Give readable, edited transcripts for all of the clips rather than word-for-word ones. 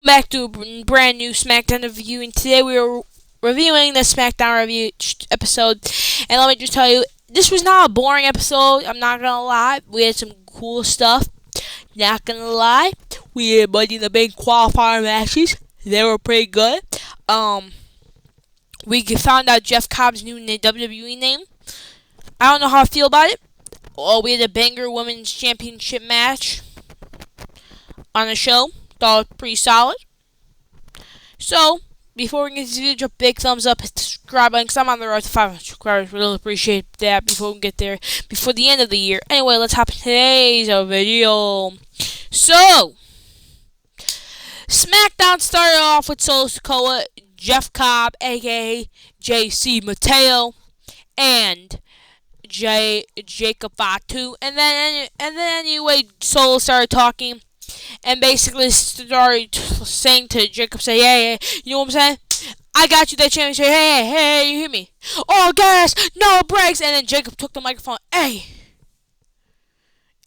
Back to a brand new SmackDown review, and today we are reviewing the SmackDown review episode. And let me just tell you, this was not a boring episode. I'm not gonna lie. We had some cool stuff. Not gonna lie. We had Money in the Bank qualifier matches. They were pretty good. Um, we found out Jeff Cobb's new WWE name. I don't know how I feel about it. Oh, we had a banger women's championship match on the show. Thought it was pretty solid. So, before we get to the video, drop a big thumbs up, hit the subscribe button, because I'm on the road to 500 subscribers. Really appreciate that before we get there, before the end of the year. Anyway, let's hop into today's video. So, SmackDown started off with Solo Sikoa, Jeff Cobb, aka JC Mateo, and Jacob Fatu, and then anyway, Solo started talking and basically started saying to Jacob, say, hey, you know what I'm saying? I got you that championship. Hey, you hear me? All gas, no brakes. And then Jacob took the microphone, hey.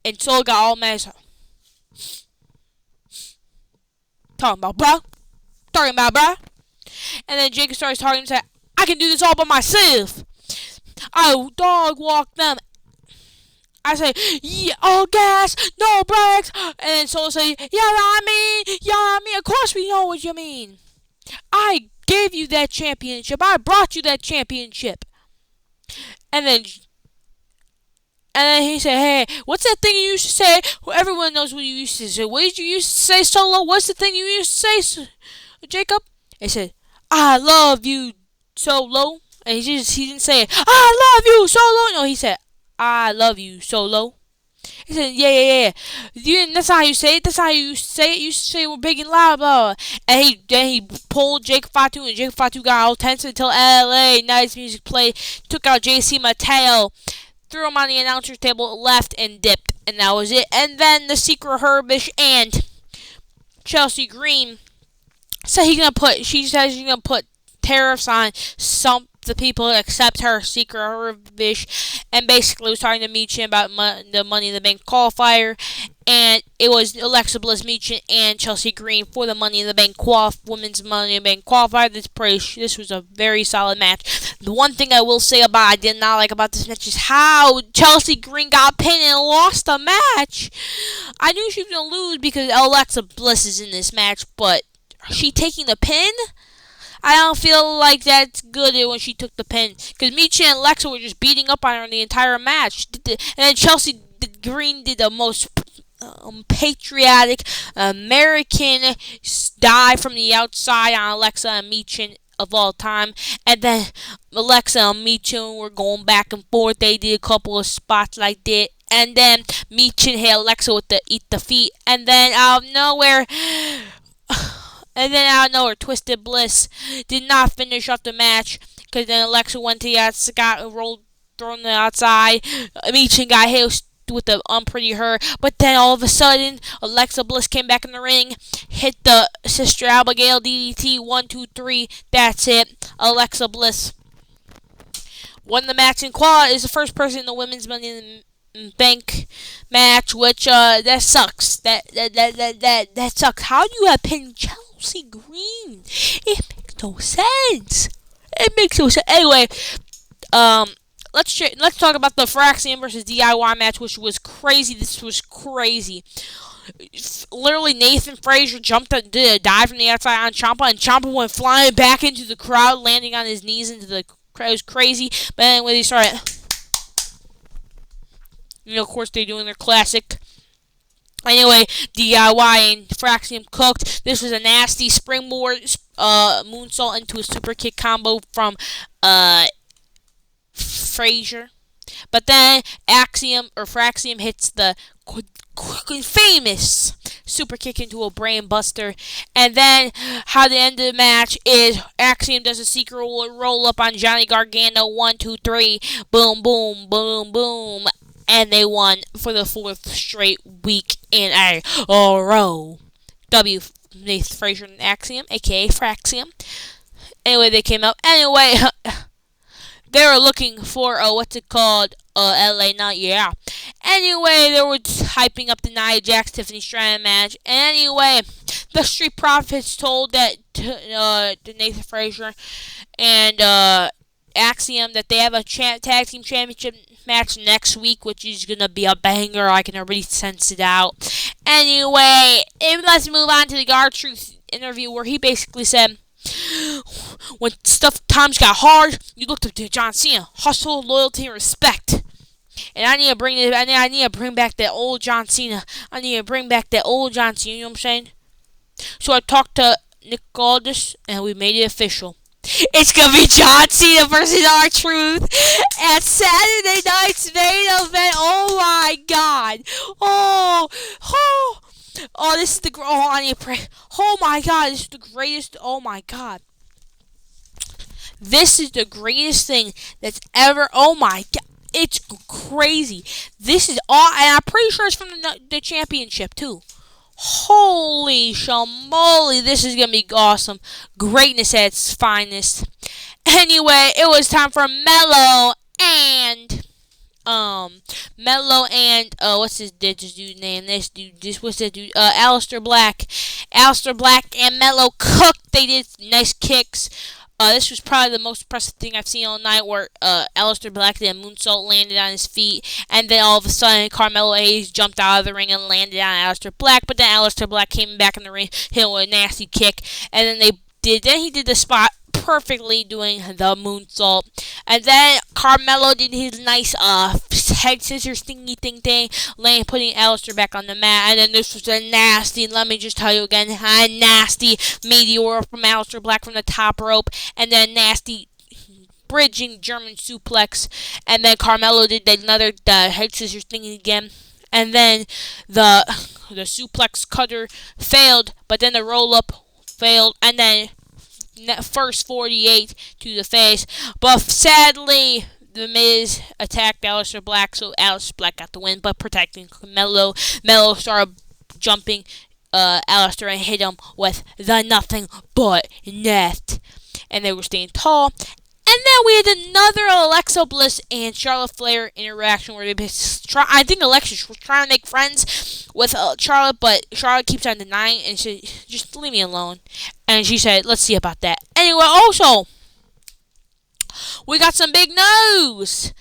And Solo got all mad. So, talking about, bro. And then Jacob starts talking and said, I can do this all by myself. I dog walk them. I say, yeah, all gas, no brakes. And then Solo say, yeah, I mean, of course we know what you mean. I gave you that championship. I brought you that championship. And then he said, hey, what's that thing you used to say? Well, everyone knows what you used to say. What did you used to say, Solo? What's the thing you used to say, Jacob? He said, I love you, Solo. And he didn't say it. I love you, Solo. No, he said, I love you, Solo. He said, yeah. That's not how you say it. That's how you say it. You say we're big and loud, blah. And then he pulled Jake Fatu, and Jake Fatu got all tense until LA. Nice music played. Took out JC Mateo, threw him on the announcer's table, left, and dipped. And that was it. And then the Secret Herbish and Chelsea Green said she says she's gonna put tariffs on some the people except her Secret Herbish, and basically was talking to Michin about the Money in the Bank qualifier, and it was Alexa Bliss, Michin, and Chelsea Green for the Money in the Bank women's Money in the Bank qualifier. This was a very solid match. The one thing I will say I did not like about this match is how Chelsea Green got pinned and lost the match. I knew she was gonna lose because Alexa Bliss is in this match, but she taking the pin, I don't feel like that's good when she took the pin. Because Michi and Alexa were just beating up on her the entire match. And then Chelsea Green did the most patriotic American dive from the outside on Alexa and Michin of all time. And then Alexa and Michin were going back and forth. They did a couple of spots like that. And then Michin hit Alexa with the eat the feet. And then out of nowhere... Twisted Bliss did not finish off the match because then Alexa went to the outside, got rolled, thrown to the outside. Michin got hit with the unpretty her, but then all of a sudden, Alexa Bliss came back in the ring, hit the Sister Abigail DDT 1, 2, 3. That's it. Alexa Bliss won the match, and is the first person in the women's Money in the Bank match, which that sucks. That sucks. How do you have pinned Chelsea Green? It makes no sense. Anyway, let's talk about the Fraxium versus DIY match, which was crazy. This was crazy. Literally, Nathan Frazier did a dive from the outside on Ciampa, and Ciampa went flying back into the crowd, landing on his knees into the crowd. It was crazy. But anyway, they started. Of course, they're doing their classic. Anyway, DIY and Fraxium cooked. This was a nasty springboard moonsault into a super kick combo from Frazier. But then Fraxium hits the famous super kick into a brain buster. And then how the end of the match is Axiom does a secret roll up on Johnny Gargano. 1, 2, 3. Boom, boom, boom, boom. And they won for the 4th straight week in a row. Nathan Frazier and Axiom, aka Fraxium. Anyway, they came out. Anyway, they were looking for what's it called? LA Knight, yeah. Anyway, they were just hyping up the Nia Jax Tiffany Stratton match. Anyway, the Street Profits told that to Nathan Frazier and Axiom that they have a tag team championship match next week, which is gonna be a banger. I can already sense it out. Anyway, let's move on to the R-Truth interview where he basically said, when times got hard, you looked up to John Cena. Hustle, loyalty, and respect. And I need to bring this. I need to bring back that old John Cena. I need to bring back that old John Cena. You know what I'm saying? So I talked to Nick Aldis, and we made it official. It's gonna be John Cena versus R-Truth at Saturday night's main event. Oh my God! Oh! This is the I need to pray. Oh my God! This is the greatest. Oh my God! This is the greatest thing that's ever. Oh my God! It's crazy. This is all, and I'm pretty sure it's from the championship too. Holy shamoly, this is gonna be awesome. Greatness at its finest. Anyway, it was time for Mello and what's this dude's name? What's that dude? Aleister Black. Aleister Black and Mello cooked. They did nice kicks. This was probably the most impressive thing I've seen all night, where Aleister Black did a moonsault, landed on his feet, and then all of a sudden Carmelo Hayes jumped out of the ring and landed on Aleister Black, but then Aleister Black came back in the ring, hit him with a nasty kick, and then he did the spot perfectly doing the moonsault. And then Carmelo did his nice head scissors thingy thing, putting Aleister back on the mat. And then this was a nasty, let me just tell you again, a nasty meteor from Aleister Black from the top rope. And then nasty bridging German suplex. And then Carmelo did another head scissors thingy again. And then the suplex cutter failed, but then the roll up failed. And then first 48 to the face, but sadly the Miz attacked Aleister Black, so Aleister Black got the win, but protecting Mello started jumping Aleister and hit him with the nothing but net, and they were staying tall. And then we had another Alexa Bliss and Charlotte Flair interaction where I think Alexa was trying to make friends with Charlotte, but Charlotte keeps on denying and said, just leave me alone. And she said, let's see about that. Anyway, also, we got some big news.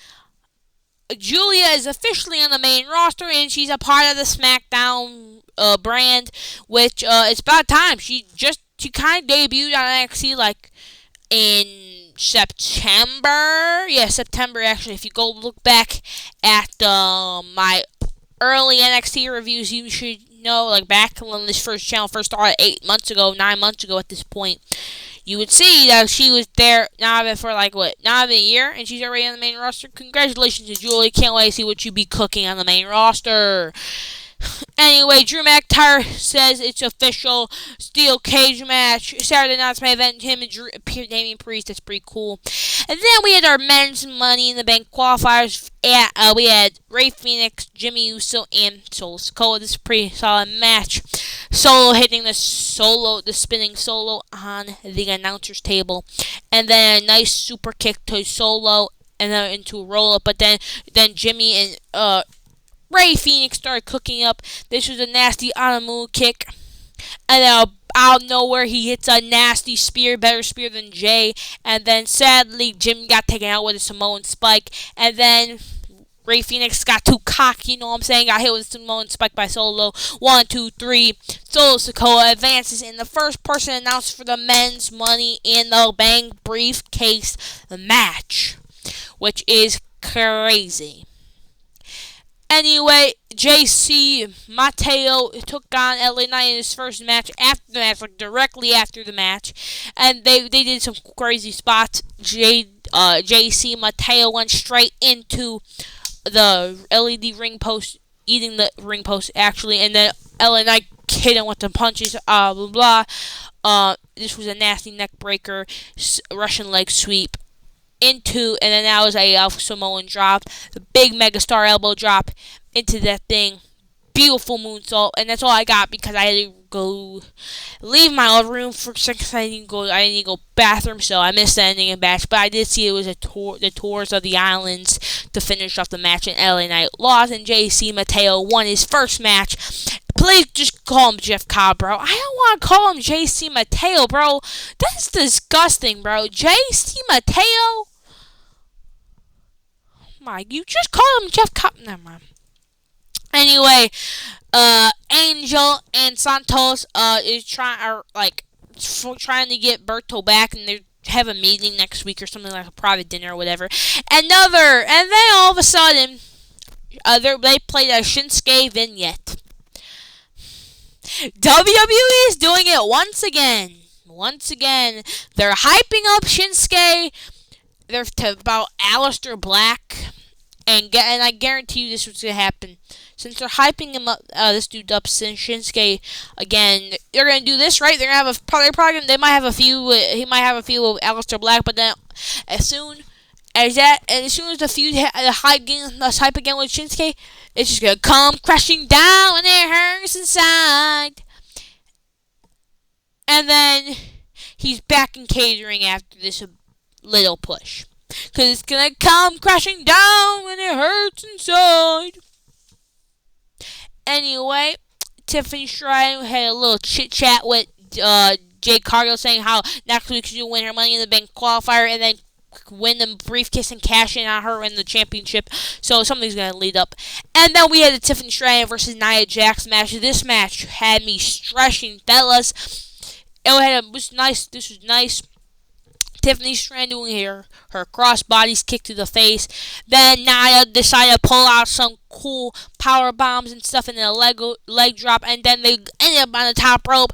Julia is officially on the main roster, and she's a part of the SmackDown brand, which it's about time. She kind of debuted on NXT like in September. Yeah, September actually. If you go look back at my early NXT reviews, you should know, like back when this channel first started 9 months ago at this point, you would see that she was there not even for not even a year, and she's already on the main roster. Congratulations to Julie. Can't wait to see what you be cooking on the main roster. Anyway, Drew McIntyre says it's official. Steel cage match. Saturday night's main event. Him and Damian Priest. That's pretty cool. And then we had our men's Money in the Bank qualifiers. We had Rey Fenix, Jimmy Uso, and Solo Sikoa. This is a pretty solid match. Solo hitting the spinning Solo on the announcer's table. And then a nice super kick to Solo. And then into a roll up. But then Jimmy and Rey Fenix started cooking up. This was a nasty Anamu kick. And then out of nowhere, he hits a nasty spear, better spear than Jay. And then sadly, Jimmy got taken out with a Samoan spike. And then Rey Fenix got too cocky, you know what I'm saying? Got hit with a Samoan spike by Solo. 1, 2, 3. Solo Sikoa advances in the first person announced for the men's Money in the Bank briefcase match, which is crazy. Anyway, JC Mateo took on LA Knight in his first match after the match, directly after the match. And they did some crazy spots. JC Mateo went straight into the LED ring post, eating the ring post, actually. And then LA Knight hit him with the punches, blah, blah. This was a nasty neck breaker, Russian leg sweep. And then that was a Samoan drop, the big megastar elbow drop into that thing. beautiful moonsault, and that's all I got because I had to go leave my other room for a second. I didn't go bathroom, so I missed the ending of the match. But I did see it was the tours of the islands to finish off the match, and LA Knight lost, and JC Mateo won his first match. Please just call him Jeff Cobb, bro. I don't want to call him JC Mateo, bro. That's disgusting, bro. JC Mateo? My, you just call him Jeff Cobb. Never mind. Anyway, Angel and Santos is trying to get Berto back, and they have a meeting next week or something, like a private dinner or whatever. And then all of a sudden, they played a Shinsuke vignette. WWE is doing it once again. Once again, they're hyping up Shinsuke. They're about Aleister Black. And I guarantee you this was going to happen. Since they're hyping him up, this dude up, Shinsuke, again, they're going to do this, right? They're going to have they might have a few, he might have a few of Aleister Black, but then as soon as the feud, the hype again with Shinsuke, it's just going to come crashing down and it hurts inside. And then he's back in catering after this little push. Because it's going to come crashing down and it hurts inside. Anyway, Tiffany Stratton had a little chit-chat with Jade Cargill, saying how next week she'll win her Money in the Bank qualifier and then win the briefcase and cash in on her in the championship. So something's going to lead up. And then we had the Tiffany Stratton versus Nia Jax match. This match had me stretching, fellas. It was nice. This was nice. Tiffany Stratton doing her crossbodies kick to the face. Then Nia decided to pull out some cool power bombs and stuff in a leg drop. And then they ended up on the top rope.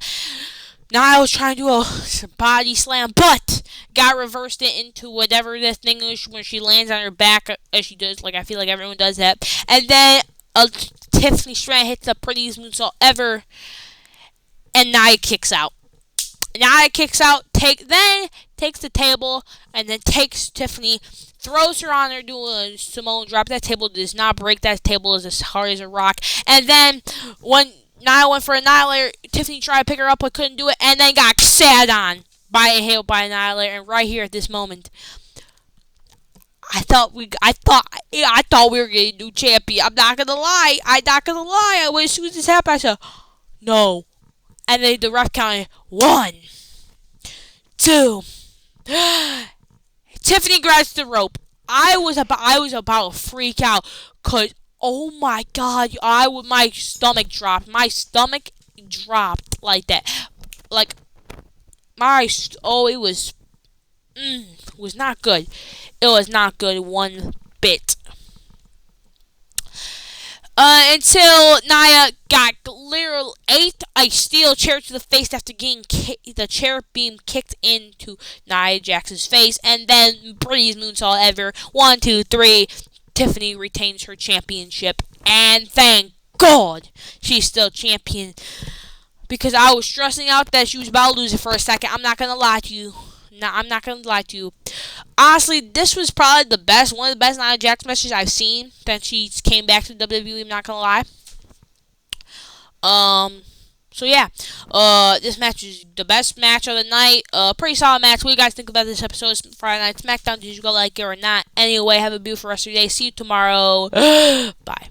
Nia was trying to do a body slam, but got reversed it into whatever this thing is when she lands on her back, as she does. Like, I feel like everyone does that. And then Tiffany Stratton hits the prettiest moonsault ever. And Nia kicks out. Nia kicks out, takes the table, and then takes Tiffany, throws her on her, doing a Samoan drop. That table does not break. That table is as hard as a rock. And then when Nia went for Annihilator, Tiffany tried to pick her up but couldn't do it, and then got sat on by Annihilator. And right here at this moment, I thought we were getting a new champion. I'm not gonna lie. As soon as this happened, I said, no. And then the ref counted 1, 2. Tiffany grabs the rope. I was about to freak out, cause oh my god, my stomach dropped. My stomach dropped like that. Like it was not good. It was not good one bit. Until Nia got literally ate a steel chair to the face after getting the chair beam kicked into Nia Jax's face, and then prettiest moonsault ever. 1, 2, 3. Tiffany retains her championship, and thank God she's still champion. Because I was stressing out that she was about to lose it for a second. I'm not gonna lie to you. Honestly, this was probably one of the best Nia Jax matches I've seen since she came back to WWE. I'm not gonna lie. So yeah, this match is the best match of the night. Pretty solid match. What do you guys think about this episode of Friday Night SmackDown? Did you go like it or not? Anyway, have a beautiful rest of your day. See you tomorrow. Bye.